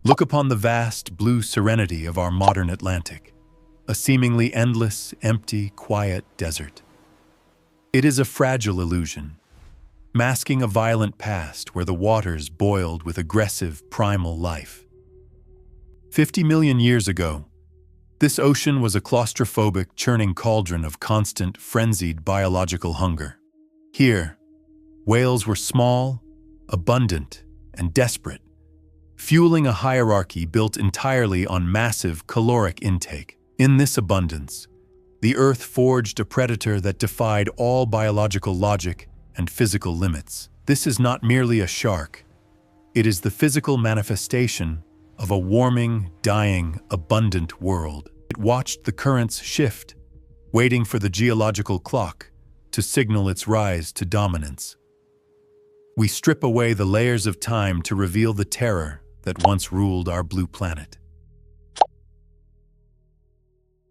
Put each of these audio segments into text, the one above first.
Look upon the vast blue serenity of our modern Atlantic, a seemingly endless, empty, quiet desert. It is a fragile illusion, masking a violent past where the waters boiled with aggressive, primal life. 50 million years ago, this ocean was a claustrophobic, churning cauldron of constant, frenzied biological hunger. Here, whales were small, abundant, and desperate, fueling a hierarchy built entirely on massive caloric intake. In this abundance, the Earth forged a predator that defied all biological logic and physical limits. This is not merely a shark. It is the physical manifestation of a warming, dying, abundant world. It watched the currents shift, waiting for the geological clock to signal its rise to dominance. We strip away the layers of time to reveal the terror that once ruled our blue planet.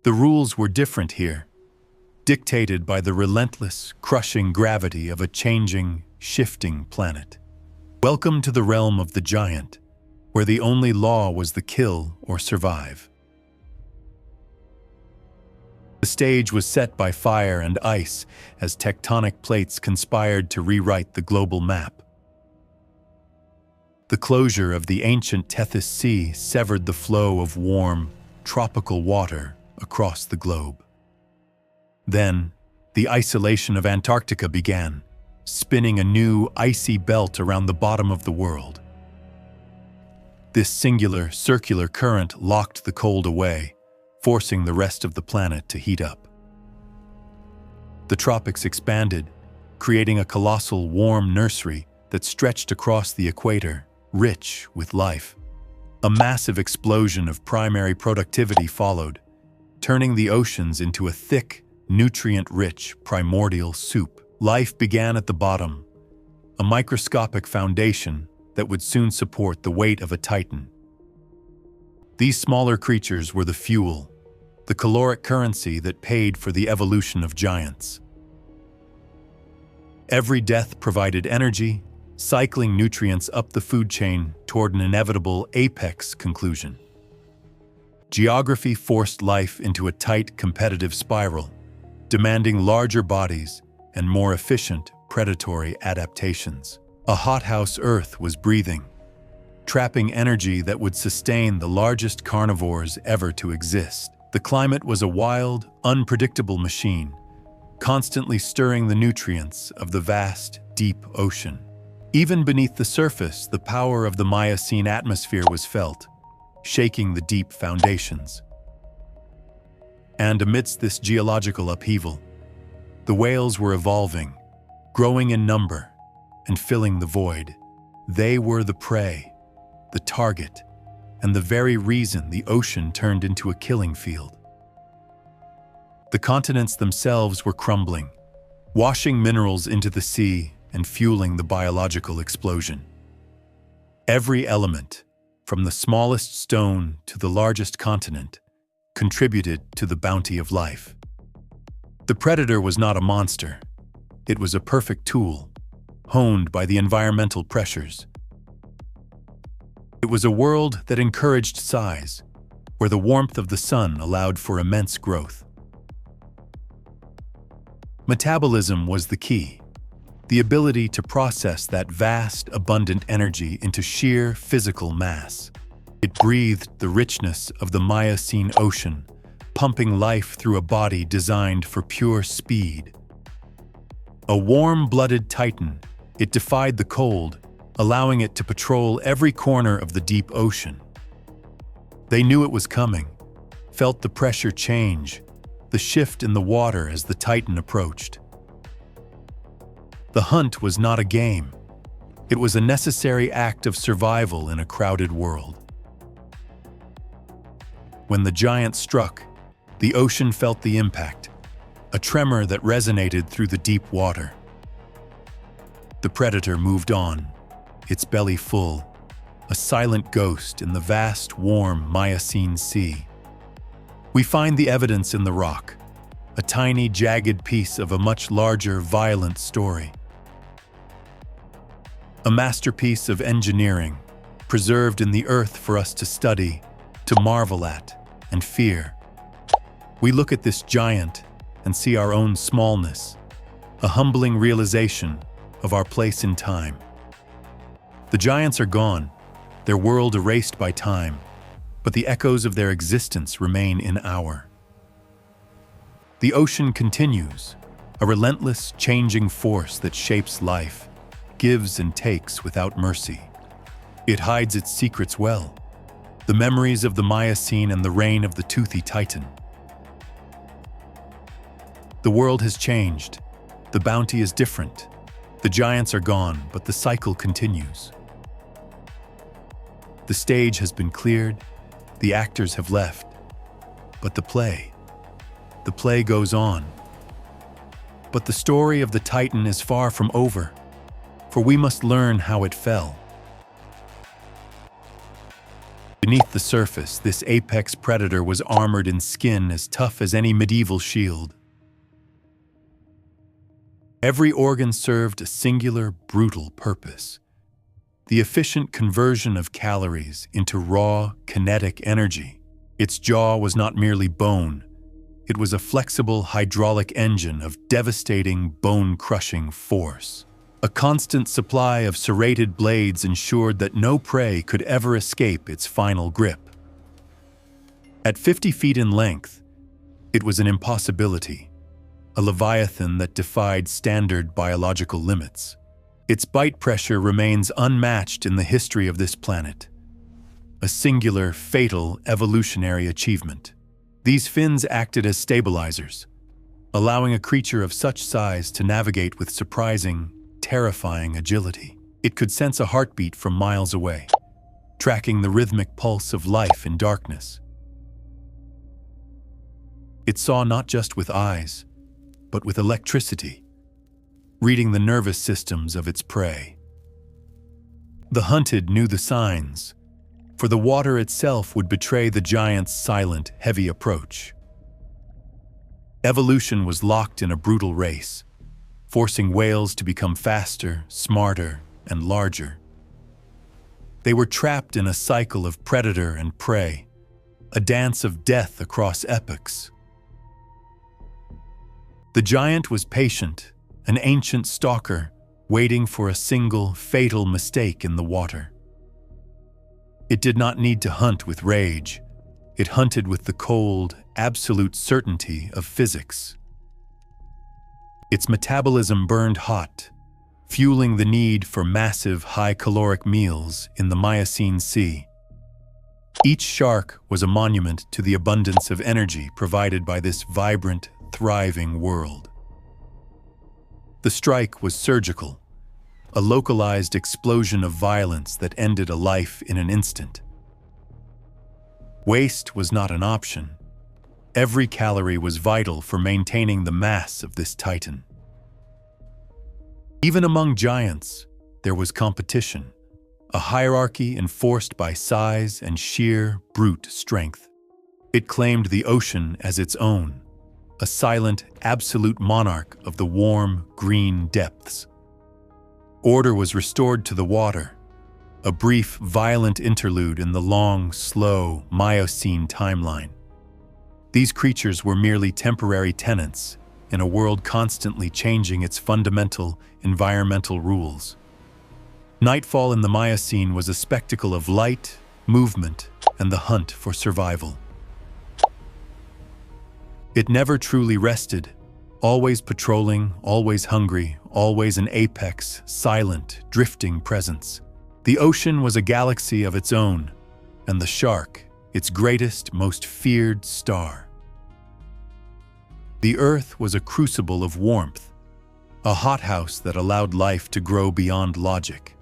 The rules were different here, dictated by the relentless, crushing gravity of a changing, shifting planet. Welcome to the realm of the giant, where the only law was the kill or survive. The stage was set by fire and ice as tectonic plates conspired to rewrite the global map. The closure of the ancient Tethys Sea severed the flow of warm, tropical water across the globe. Then, the isolation of Antarctica began, spinning a new, icy belt around the bottom of the world. This singular, circular current locked the cold away, forcing the rest of the planet to heat up. The tropics expanded, creating a colossal, warm nursery that stretched across the equator, rich with life. A massive explosion of primary productivity followed, turning the oceans into a thick, nutrient-rich, primordial soup. Life began at the bottom, a microscopic foundation that would soon support the weight of a titan. These smaller creatures were the fuel, the caloric currency that paid for the evolution of giants. Every death provided energy, cycling nutrients up the food chain toward an inevitable apex conclusion. Geography forced life into a tight, competitive spiral, demanding larger bodies and more efficient predatory adaptations. A hothouse Earth was breathing, trapping energy that would sustain the largest carnivores ever to exist. The climate was a wild, unpredictable machine, constantly stirring the nutrients of the vast, deep ocean. Even beneath the surface, the power of the Miocene atmosphere was felt, shaking the deep foundations. And amidst this geological upheaval, the whales were evolving, growing in number, and filling the void. They were the prey, the target, and the very reason the ocean turned into a killing field. The continents themselves were crumbling, washing minerals into the sea and fueling the biological explosion. Every element, from the smallest stone to the largest continent, contributed to the bounty of life. The predator was not a monster. It was a perfect tool, honed by the environmental pressures. It was a world that encouraged size, where the warmth of the sun allowed for immense growth. Metabolism was the key, the ability to process that vast, abundant energy into sheer physical mass. It breathed the richness of the Miocene Ocean, pumping life through a body designed for pure speed. A warm-blooded titan, it defied the cold, allowing it to patrol every corner of the deep ocean. They knew it was coming, felt the pressure change, the shift in the water as the titan approached. The hunt was not a game. It was a necessary act of survival in a crowded world. When the giant struck, the ocean felt the impact, a tremor that resonated through the deep water. The predator moved on, its belly full, a silent ghost in the vast, warm Miocene Sea. We find the evidence in the rock, a tiny, jagged piece of a much larger, violent story. A masterpiece of engineering, preserved in the earth for us to study, to marvel at, and fear. We look at this giant and see our own smallness, a humbling realization of our place in time. The giants are gone, their world erased by time, but the echoes of their existence remain in our. The ocean continues, a relentless, changing force that shapes life, gives and takes without mercy. It hides its secrets well, the memories of the Miocene and the reign of the toothy Titan. The world has changed. The bounty is different. The giants are gone, but the cycle continues. The stage has been cleared, the actors have left, but the play goes on. But the story of the Titan is far from over, for we must learn how it fell. Beneath the surface, this apex predator was armored in skin as tough as any medieval shield. Every organ served a singular, brutal purpose: the efficient conversion of calories into raw, kinetic energy. Its jaw was not merely bone, it was a flexible hydraulic engine of devastating, bone-crushing force. A constant supply of serrated blades ensured that no prey could ever escape its final grip. At 50 feet in length, it was an impossibility, a leviathan that defied standard biological limits. Its bite pressure remains unmatched in the history of this planet, a singular, fatal evolutionary achievement. These fins acted as stabilizers, allowing a creature of such size to navigate with surprising, terrifying agility. It could sense a heartbeat from miles away, tracking the rhythmic pulse of life in darkness. It saw not just with eyes, but with electricity, reading the nervous systems of its prey. The hunted knew the signs, for the water itself would betray the giant's silent, heavy approach. Evolution was locked in a brutal race, forcing whales to become faster, smarter, and larger. They were trapped in a cycle of predator and prey, a dance of death across epochs. The giant was patient, an ancient stalker, waiting for a single, fatal mistake in the water. It did not need to hunt with rage. It hunted with the cold, absolute certainty of physics. Its metabolism burned hot, fueling the need for massive, high-caloric meals in the Miocene Sea. Each shark was a monument to the abundance of energy provided by this vibrant, thriving world. The strike was surgical, a localized explosion of violence that ended a life in an instant. Waste was not an option. Every calorie was vital for maintaining the mass of this titan. Even among giants, there was competition, a hierarchy enforced by size and sheer brute strength. It claimed the ocean as its own, a silent, absolute monarch of the warm, green depths. Order was restored to the water, a brief, violent interlude in the long, slow Miocene timeline. These creatures were merely temporary tenants in a world constantly changing its fundamental environmental rules. Nightfall in the Miocene was a spectacle of light, movement, and the hunt for survival. It never truly rested, always patrolling, always hungry, always an apex, silent, drifting presence. The ocean was a galaxy of its own, and the shark, its greatest, most feared star. The earth was a crucible of warmth, a hothouse that allowed life to grow beyond logic.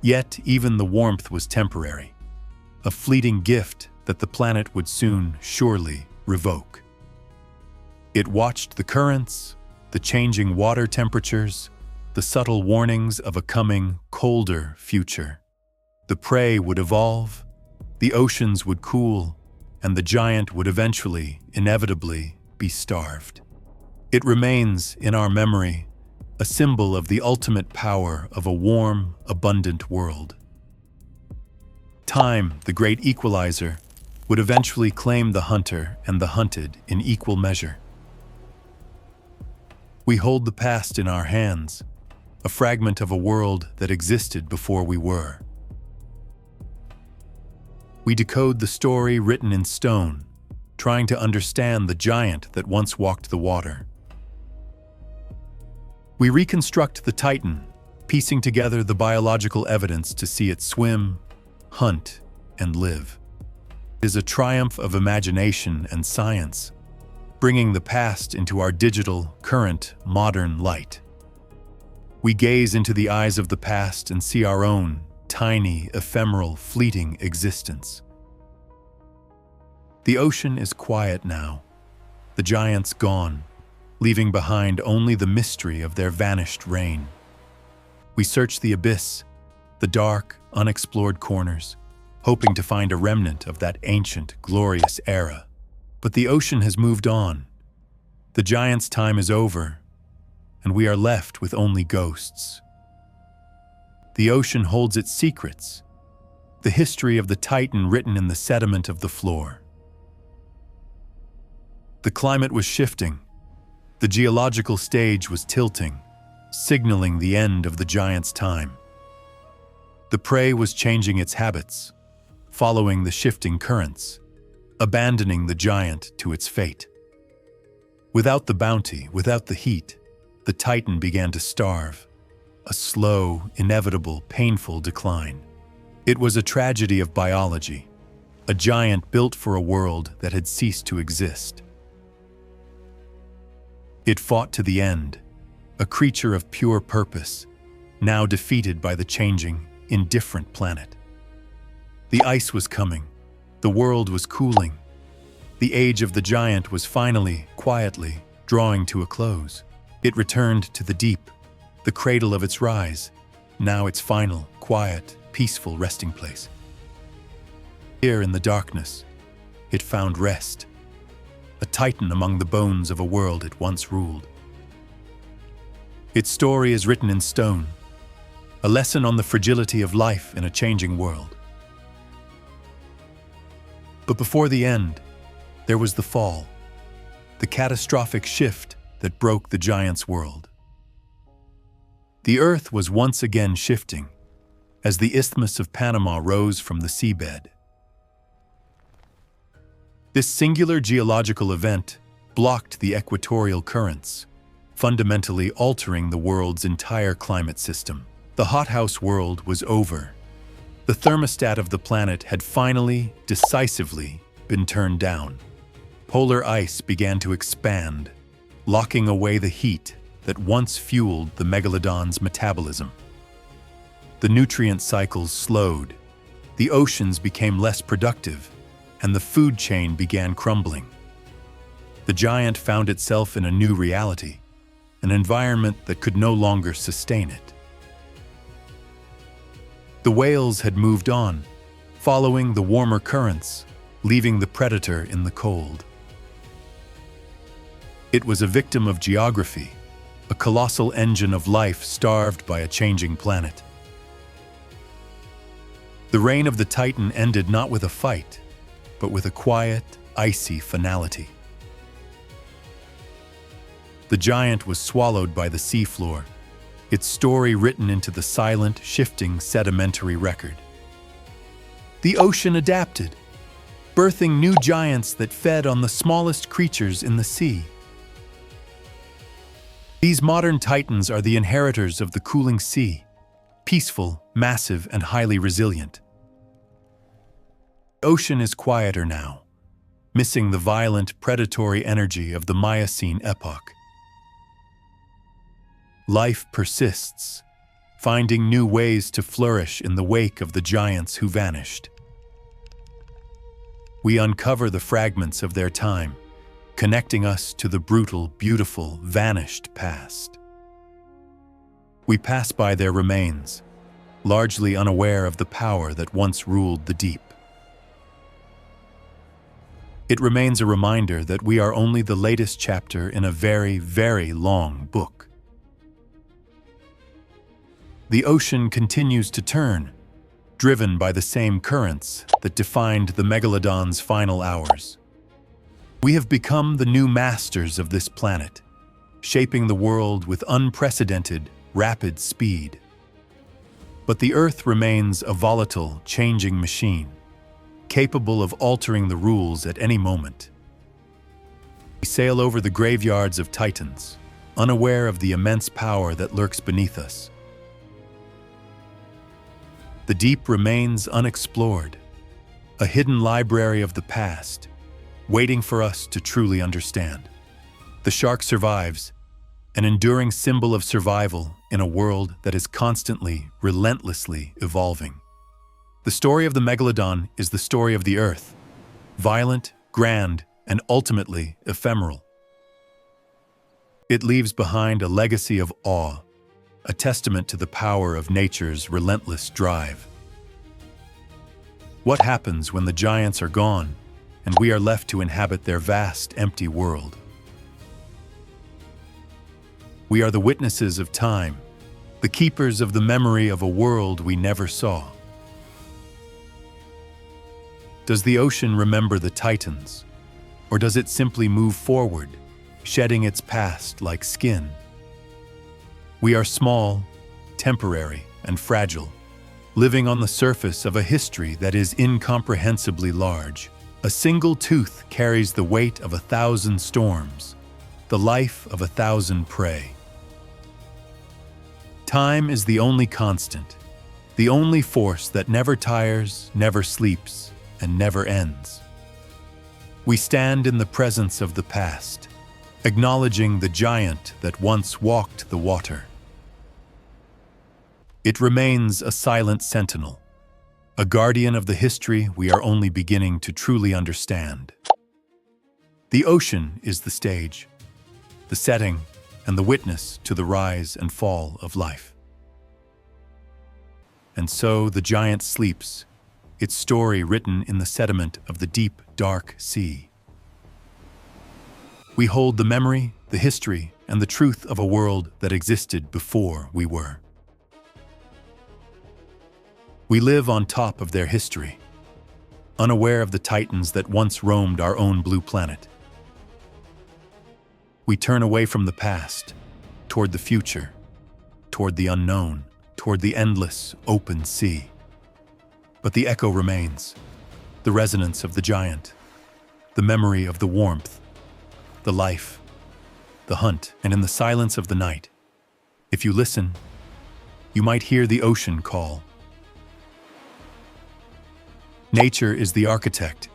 Yet even the warmth was temporary, a fleeting gift that the planet would soon, surely, revoke. It watched the currents, the changing water temperatures, the subtle warnings of a coming, colder future. The prey would evolve, the oceans would cool, and the giant would eventually, inevitably, be starved. It remains, in our memory, a symbol of the ultimate power of a warm, abundant world. Time, the great equalizer, would eventually claim the hunter and the hunted in equal measure. We hold the past in our hands, a fragment of a world that existed before we were. We decode the story written in stone, trying to understand the giant that once walked the water. We reconstruct the Titan, piecing together the biological evidence to see it swim, hunt, and live. It is a triumph of imagination and science, bringing the past into our digital, current, modern light. We gaze into the eyes of the past and see our own tiny, ephemeral, fleeting existence. The ocean is quiet now, the giants gone, leaving behind only the mystery of their vanished reign. We search the abyss, the dark, unexplored corners, hoping to find a remnant of that ancient, glorious era. But the ocean has moved on. The giants' time is over, and we are left with only ghosts. The ocean holds its secrets, the history of the Titan written in the sediment of the floor. The climate was shifting. The geological stage was tilting, signaling the end of the giant's time. The prey was changing its habits, following the shifting currents, abandoning the giant to its fate. Without the bounty, without the heat, the Titan began to starve, a slow, inevitable, painful decline. It was a tragedy of biology, a giant built for a world that had ceased to exist. It fought to the end, a creature of pure purpose, now defeated by the changing, indifferent planet. The ice was coming, the world was cooling. The age of the giant was finally, quietly, drawing to a close. It returned to the deep, the cradle of its rise, now its final, quiet, peaceful resting place. Here in the darkness, it found rest, a titan among the bones of a world it once ruled. Its story is written in stone, a lesson on the fragility of life in a changing world. But before the end, there was the fall, the catastrophic shift that broke the giant's world. The Earth was once again shifting as the Isthmus of Panama rose from the seabed. This singular geological event blocked the equatorial currents, fundamentally altering the world's entire climate system. The hothouse world was over. The thermostat of the planet had finally, decisively, been turned down. Polar ice began to expand, locking away the heat that once fueled the Megalodon's metabolism. The nutrient cycles slowed, the oceans became less productive, and the food chain began crumbling. The giant found itself in a new reality, an environment that could no longer sustain it. The whales had moved on, following the warmer currents, leaving the predator in the cold. It was a victim of geography, a colossal engine of life starved by a changing planet. The reign of the Titan ended not with a fight, but with a quiet, icy finality. The giant was swallowed by the seafloor, its story written into the silent, shifting, sedimentary record. The ocean adapted, birthing new giants that fed on the smallest creatures in the sea. These modern titans are the inheritors of the cooling sea, peaceful, massive, and highly resilient. The ocean is quieter now, missing the violent, predatory energy of the Miocene epoch. Life persists, finding new ways to flourish in the wake of the giants who vanished. We uncover the fragments of their time, connecting us to the brutal, beautiful, vanished past. We pass by their remains, largely unaware of the power that once ruled the deep. It remains a reminder that we are only the latest chapter in a very, very long book. The ocean continues to turn, driven by the same currents that defined the Megalodon's final hours. We have become the new masters of this planet, shaping the world with unprecedented, rapid speed. But the Earth remains a volatile, changing machine, capable of altering the rules at any moment. We sail over the graveyards of titans, unaware of the immense power that lurks beneath us. The deep remains unexplored, a hidden library of the past, waiting for us to truly understand. The shark survives, an enduring symbol of survival in a world that is constantly, relentlessly evolving. The story of the Megalodon is the story of the Earth, violent, grand, and ultimately ephemeral. It leaves behind a legacy of awe, a testament to the power of nature's relentless drive. What happens when the giants are gone and we are left to inhabit their vast, empty world? We are the witnesses of time, the keepers of the memory of a world we never saw. Does the ocean remember the titans, or does it simply move forward, shedding its past like skin? We are small, temporary, and fragile, living on the surface of a history that is incomprehensibly large. A single tooth carries the weight of 1,000 storms, the life of 1,000 prey. Time is the only constant, the only force that never tires, never sleeps, and never ends. We stand in the presence of the past, acknowledging the giant that once walked the water. It remains a silent sentinel, a guardian of the history we are only beginning to truly understand. The ocean is the stage, the setting, and the witness to the rise and fall of life. And so the giant sleeps, its story written in the sediment of the deep, dark sea. We hold the memory, the history, and the truth of a world that existed before we were. We live on top of their history, unaware of the titans that once roamed our own blue planet. We turn away from the past, toward the future, toward the unknown, toward the endless, open sea. But the echo remains, the resonance of the giant, the memory of the warmth, the life, the hunt, and in the silence of the night, if you listen, you might hear the ocean call. Nature is the architect,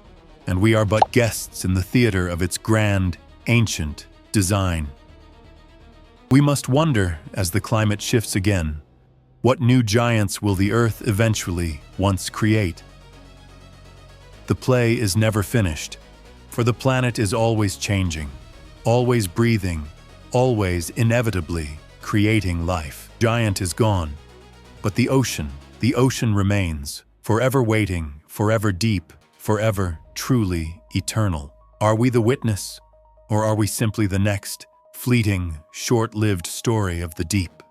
and we are but guests in the theater of its grand, ancient design. We must wonder, as the climate shifts again, what new giants will the Earth eventually once create? The play is never finished, for the planet is always changing, always breathing, always inevitably creating life. Giant is gone, but the ocean remains, forever waiting, forever deep, forever truly eternal. Are we the witness, or are we simply the next fleeting, short-lived story of the deep?